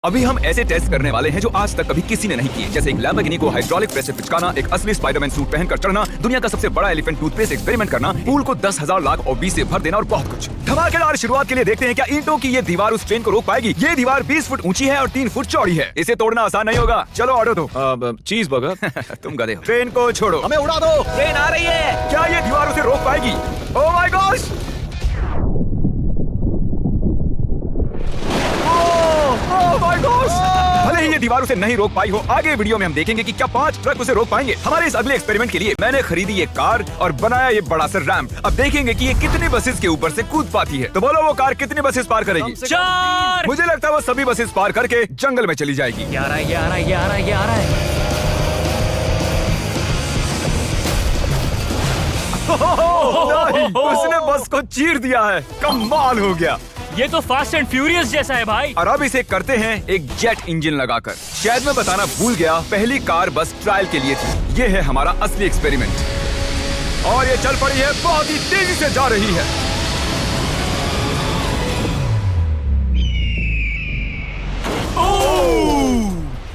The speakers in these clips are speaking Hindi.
अभी हम ऐसे टेस्ट करने वाले हैं जो आज तक कभी किसी ने नहीं किए, जैसे एक लैम्बोर्गिनी को हाइड्रोलिक प्रेस से पिचकाना, एक असली स्पाइडरमैन सूट पहनकर चढ़ना, दुनिया का सबसे बड़ा एलिफेंट टूथपेस्ट एक्सपेरिमेंट करना, पूल को 10,000 लाख और 20 से भर देना और बहुत कुछ। धमाकेदार शुरुआत के लिए देखते हैं क्या ईंटों की ये दीवार उस ट्रेन को रोक पाएगी। ये दीवार 20 फुट ऊंची है और 3 फुट चौड़ी है। इसे तोड़ना आसान नहीं होगा। चलो ऑर्डर दो। चीज बर्गर। तुम गधे हो। ट्रेन को छोड़ो, हमें उड़ा दो। ट्रेन आ रही है। क्या ये दीवार उसे रोक पाएगी? Oh my gosh! भले ही ये दीवार उसे नहीं रोक पाई हो, आगे वीडियो में हम देखेंगे कि क्या 5 ट्रक उसे रोक पाएंगे। हमारे इस अगले एक्सपेरिमेंट के लिए मैंने खरीदी ये कार और बनाया ये बड़ा सा रैंप। अब देखेंगे कि ये कितनी बसेस के ऊपर से कूद पाती है। तो बोलो वो कार कितनी बसेस पार करेगी? 4। मुझे लगता है वो सभी बसेस पार करके जंगल में चली जाएगी। 11। उसने बस को चीर दिया है। कमाल हो गया। ये तो फास्ट एंड फ्यूरियस जैसा है भाई। और अब इसे करते हैं एक जेट इंजन लगाकर। शायद मैं बताना भूल गया, पहली कार बस ट्रायल के लिए थी। ये है हमारा असली एक्सपेरिमेंट और ये चल पड़ी है, बहुत ही तेजी से जा रही है।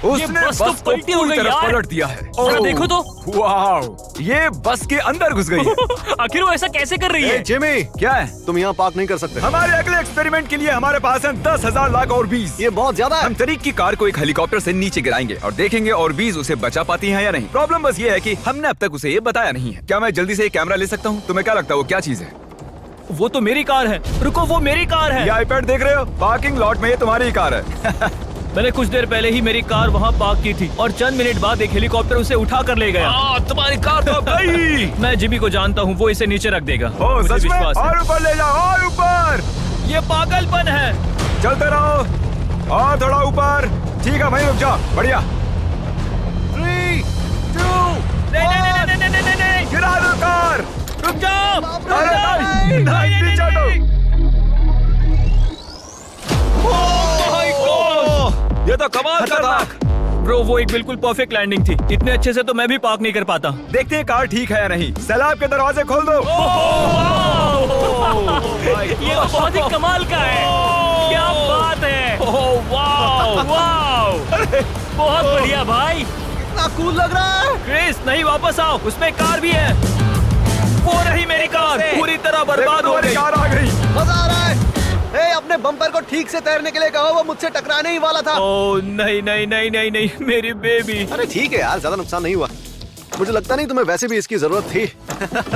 उसने बस तो बस को पलटी हो पूरी गई तरह यार। पलट दिया है। जरा देखो तो। वाह, ये बस के अंदर घुस गई है। आखिर वो ऐसा कैसे कर रही है? जिमी, क्या है? तुम यहाँ पार्क नहीं कर सकते। हमारे अगले एक्सपेरिमेंट के लिए हमारे पास है 10,000 लाख और 20। ये बहुत ज्यादा है। हम तरीक की कार को एक हेलीकॉप्टर से नीचे गिराएंगे और देखेंगे और 20 उसे बचा पाती हैं या नहीं। प्रॉब्लम बस ये है कि हमने अब तक उसे ये बताया नहीं है। क्या मैं जल्दी से कैमरा ले सकता हूँ? तुम्हें क्या लगता है वो क्या चीज है? वो तो मेरी कार है। रुको, वो मेरी कार है। ये आईपैड देख रहे हो? पार्किंग लॉट में ये तुम्हारी कार है। मैंने कुछ देर पहले ही मेरी कार वहाँ पार्क की थी और चंद मिनट बाद एक हेलीकॉप्टर उसे उठा कर ले गया। तुम्हारी कार तो गई। मैं जिमी को जानता हूँ, वो इसे नीचे रख देगा। ओ मुझे सच में? विश्वास है। और ऊपर ले जाओ, और ऊपर। ये पागलपन है। चलते रहो और थोड़ा ऊपर। ठीक है भाई, रुक जाओ। बढ़िया। 3, 2, नहीं। गिरा दो कार। रुक जाओ। अरे नहीं, पीछे हटो। ये तो कमाल का था। ब्रो, वो एक बिल्कुल परफेक्ट लैंडिंग थी। इतने अच्छे से तो मैं भी पार्क नहीं कर पाता। देखते हैं कार ठीक है या नहीं। सैलाब के दरवाजे खोल दो। ये तो बहुत ही कमाल का है। क्या बात है। वाओ, बहुत बढ़िया भाई। इतना कूल लग रहा है। क्रिस, नहीं, वापस आओ। उसमें कार भी है। वो रही मेरी कार, पूरी तरह बर्बाद हो गई। कार आ गई। मजा आ रहा है। अपने बम्पर को ठीक से तैरने के लिए कहो, वो मुझसे टकराने ही वाला था। ओह नहीं, मेरी बेबी। अरे ठीक है यार, ज्यादा नुकसान नहीं हुआ। मुझे लगता नहीं तुम्हें वैसे भी इसकी जरूरत थी।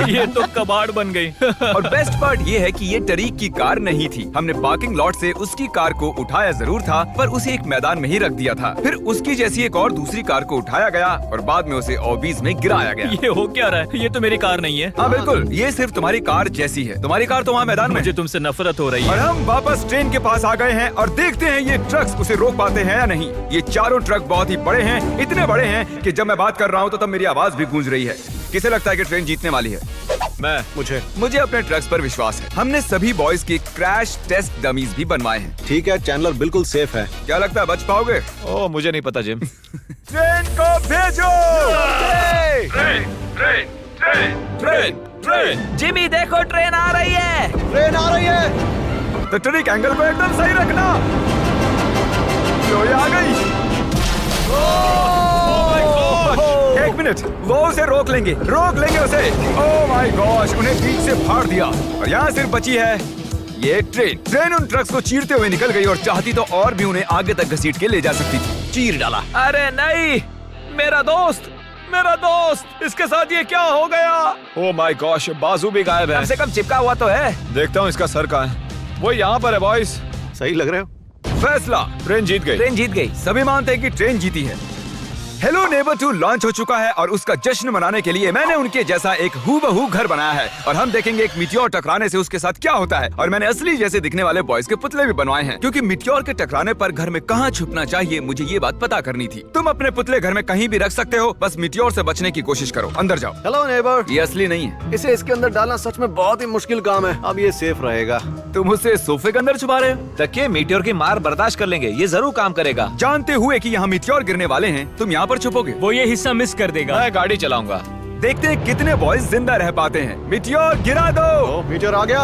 ये तो कबाड़ बन गई। और बेस्ट पार्ट ये है कि ये टरीक की कार नहीं थी। हमने पार्किंग लॉट से उसकी कार को उठाया जरूर था, पर उसे एक मैदान में ही रख दिया था। फिर उसकी जैसी एक और दूसरी कार को उठाया गया और बाद में उसे ओबीज में गिराया गया। ये हो क्या रहा है? ये तो मेरी कार नहीं है। हाँ बिल्कुल, ये सिर्फ तुम्हारी कार जैसी है। तुम्हारी कार तो वहाँ मैदान में। मुझे तुमसे नफरत हो रही और है। हम वापस ट्रेन के पास आ गए हैं और देखते हैं ये ट्रक्स उसे रोक पाते हैं या नहीं। ये चारों ट्रक बहुत ही बड़े हैं, इतने बड़े हैं कि जब मैं बात कर रहा हूँ तो तब मेरी आवाज भी गूंज रही है। किसे लगता है कि ट्रेन जीतने वाली है? मुझे अपने ट्रक्स पर विश्वास है। हमने सभी बॉयज के क्रैश टेस्ट डमीज भी बनवाए हैं। ठीक है, चैंडलर बिल्कुल सेफ है। क्या लगता है बच पाओगे? ओह, मुझे नहीं पता जिम। ट्रेन को भेजो। ट्रेन। जिमी देखो, ट्रेन आ रही है। ट्रेन आ रही है। तो ट्रिक एंगल को एकदम सही रखना। लो, ये आ गई। एक मिनट, वो उसे रोक लेंगे उसे। ओह माय गॉश, उन्हें बीच से फाड़ दिया और यहाँ सिर्फ बची है ये ट्रेन उन ट्रक्स को चीरते हुए निकल गई और चाहती तो और भी उन्हें आगे तक घसीट के ले जा सकती थी। चीर डाला। अरे नहीं, मेरा दोस्त, इसके साथ ये क्या हो गया? ओह माय गॉश, बाजू भी गायब है। कम से कम चिपका हुआ तो है। देखता हूँ इसका सर कहाँ है। वो यहाँ पर है बॉयज। सही लग रहे हो। फैसला, ट्रेन जीत गई। सभी मानते हैं कि ट्रेन जीती है। हेलो नेबर 2 लॉन्च हो चुका है और उसका जश्न मनाने के लिए मैंने उनके जैसा एक हूबहू घर बनाया है और हम देखेंगे एक मिट्योर टकराने से उसके साथ क्या होता है। और मैंने असली जैसे दिखने वाले बॉयज के पुतले भी बनवाए हैं, क्योंकि मिट्योर के टकराने पर घर में कहाँ छुपना चाहिए मुझे ये बात पता करनी थी। तुम अपने पुतले घर में कहीं भी रख सकते हो, बस मिट्योर से बचने की कोशिश करो। अंदर जाओ। Hello neighbour. ये असली नहीं है। इसे इसके अंदर डालना सच में बहुत ही मुश्किल काम है। अब ये सेफ रहेगा। तुम उसे सोफे के अंदर छुपा रहे हो? तकिए मीटियोर की मार बर्दाश्त कर लेंगे, ये जरूर काम करेगा। जानते हुए कि यहाँ मिट्योर गिरने वाले हैं, तुम यहाँ पर छुपोगे? वो ये हिस्सा मिस कर देगा। मैं गाड़ी चलाऊंगा। देखते हैं कितने बॉयज जिंदा रह पाते हैं। मिट्योर गिरा दो। मीटर आ गया।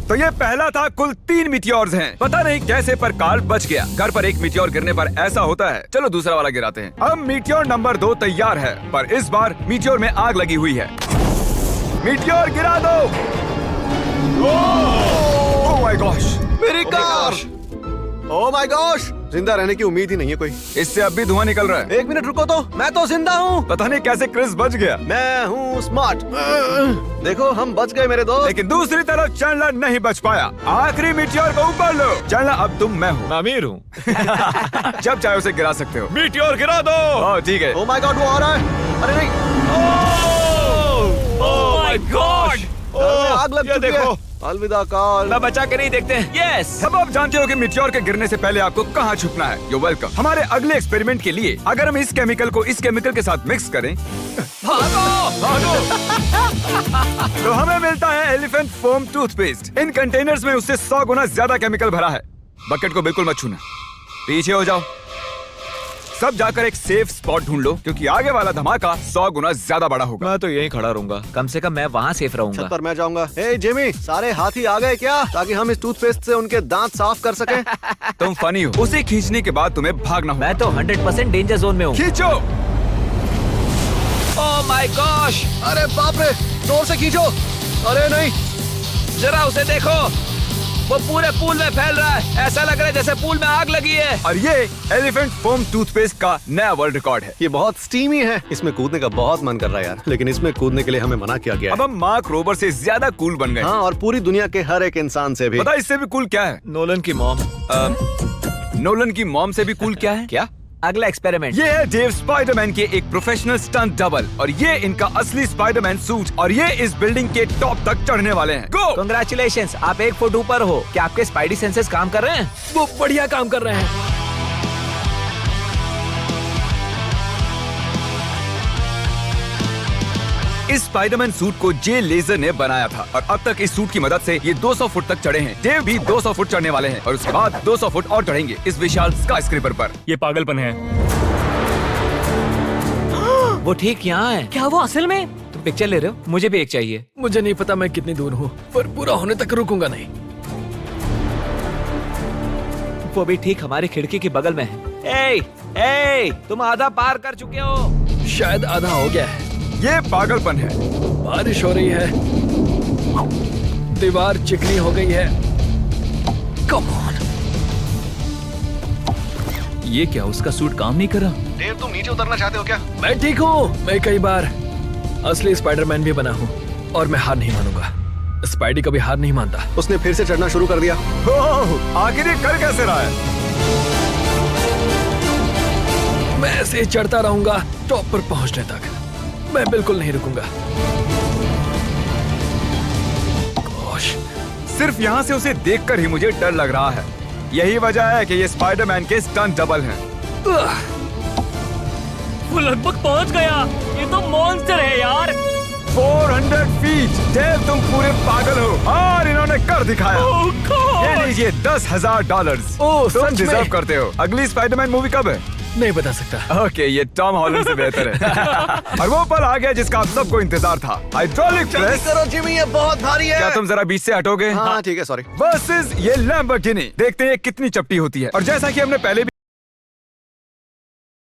तो ये पहला था। कुल 3 मीटियोर्स हैं। पता नहीं कैसे पर कार्ल बच गया। घर पर एक मीटियोर गिरने पर ऐसा होता है। चलो दूसरा वाला गिराते हैं। अब मीटियोर नंबर 2 तैयार है, पर इस बार मीटियोर में आग लगी हुई है। मीटियोर गिरा दो। ओह माय गॉश, मेरी कार। ओह माय गॉश, जिंदा रहने की उम्मीद ही नहीं है कोई। इससे अब भी धुआं निकल रहा है। 1 मिनट रुको तो, मैं तो जिंदा हूँ। पता नहीं कैसे क्रिस बच गया। मैं हूँ स्मार्ट। देखो हम बच गए मेरे दोस्त। लेकिन दूसरी तरफ चैंडलर नहीं बच पाया। आखिरी मीटियोर को ऊपर लो। चैंडलर अब तुम मैं हूँ। मैं अमीर हूँ। जब चाहे उसे गिरा सकते हो। मीटियोर गिरा दो। ओह ठीक है। ओह माय गॉड, वो आ रहा है। अरे नहीं, ओह माय गॉड। घर में आग लग ये चुकी देखो। है। अलविदा कार्ल। मैं बचा के नहीं देखते हैं। यस। अब आप जानते हो कि मीटियोर के गिरने से पहले आपको कहाँ छुपना है। You welcome. हमारे अगले एक्सपेरिमेंट के लिए अगर हम इस केमिकल को इस केमिकल के साथ मिक्स करें तो हमें मिलता है एलिफेंट फोम टूथपेस्ट। इन कंटेनर्स में उससे 100 गुना ज्यादा केमिकल भरा है। बकेट को बिल्कुल मत छूना। पीछे हो जाओ। सब जाकर एक सेफ स्पॉट ढूंढ लो, क्योंकि आगे वाला धमाका 100 गुना ज्यादा बड़ा होगा। मैं तो यहीं खड़ा रहूंगा। कम से कम मैं वहाँ सेफ रहूंगा। छत पर मैं जाऊंगा। हे जिमी, सारे हाथी आ गए क्या, ताकि हम इस टूथपेस्ट से उनके दांत साफ कर सकें? तुम फनी हो। उसे खींचने के बाद तुम्हें भागना होगा। मैं तो 100% डेंजर जोन में हूँ। खींचो। ओह माय गॉश, अरे बाप रे, जोर से खींचो। अरे नहीं, जरा उसे देखो, वो पूरे पूल में फैल रहा है। ऐसा लग रहा है जैसे पूल में आग लगी है। और ये एलिफेंट फोम टूथपेस्ट का नया वर्ल्ड रिकॉर्ड है। ये बहुत स्टीमी है। इसमें कूदने का बहुत मन कर रहा है यार, लेकिन इसमें कूदने के लिए हमें मना किया गया अब है। हम मार्क रोबर से ज्यादा कूल बन गए। हाँ, और पूरी दुनिया के हर एक इंसान से भी। पता है इससे भी कूल क्या है? नोलन की मॉम। नोलन की मॉम से भी कूल क्या है? क्या? अगला एक्सपेरिमेंट। ये है डेव स्पाइडरमैन के एक प्रोफेशनल स्टंट डबल, और ये इनका असली स्पाइडरमैन सूट, और ये इस बिल्डिंग के टॉप तक चढ़ने वाले हैं। गो! कांग्रेचुलेशंस, आप 1 फुट ऊपर हो। क्या आपके स्पाइडी सेंसेस काम कर रहे हैं? वो बढ़िया काम कर रहे हैं। इस स्पाइडरमैन सूट को जे लेजर ने बनाया था, और अब तक इस सूट की मदद से ये 200 फुट तक चढ़े हैं। डेव भी 200 फुट चढ़ने वाले हैं, और उसके बाद 200 फुट और चढ़ेंगे इस विशाल स्काईस्क्रेपर पर। ये पागलपन है। वो ठीक यहाँ है। क्या वो असल में? तुम पिक्चर ले रहे हो? मुझे भी एक चाहिए। मुझे नहीं पता मैं कितनी दूर हूँ, पर पूरा होने तक रुकूंगा नहीं। वो भी ठीक हमारी खिड़की के बगल में है। ए, तुम आधा पार कर चुके हो। शायद आधा हो गया है। ये पागलपन है। बारिश हो रही है, दीवार चिकनी हो गई है। Come on. ये क्या, उसका सूट काम नहीं कर रहा? डेव, तुम नीचे उतरना चाहते हो क्या? मैं ठीक हूँ। मैं कई बार असली स्पाइडरमैन भी बना हूँ, और मैं हार नहीं मानूंगा। स्पाइडी कभी हार नहीं मानता। उसने फिर से चढ़ना शुरू कर दिया। ओह, आखिर ये कर कैसे रहा है? मैं ऐसे ही चढ़ता रहूंगा टॉप पर पहुंचने तक। मैं बिल्कुल नहीं रुकूंगा। गोश, सिर्फ यहाँ से उसे देखकर ही मुझे डर लग रहा है। यही वजह है कि ये स्पाइडरमैन के स्टंट डबल हैं। वो लगभग पहुंच गया। ये तो मॉन्स्टर है यार। 400 फीट। डेव, तुम पूरे पागल हो, और इन्होंने कर दिखाया। ओह गॉड। ये लीजिए $10,000। ओह, तुम सच में? डिजर्व करते हो। अगली स्पाइडरमैन मूवी कब है? नहीं बता सकता। ओके, ये टॉम हॉलैंड से बेहतर है। और वो पल आ गया जिसका आप सबको इंतजार था। हाइड्रोलिक जल्दी प्रेस। करो जिमी, ये बहुत भारी है। क्या तुम जरा बीच से हटोगे? हाँ ठीक है, सॉरी। वर्सेस ये लैम्बोर्गिनी। देखते हैं ये कितनी चपटी होती है। और जैसा कि हमने पहले भी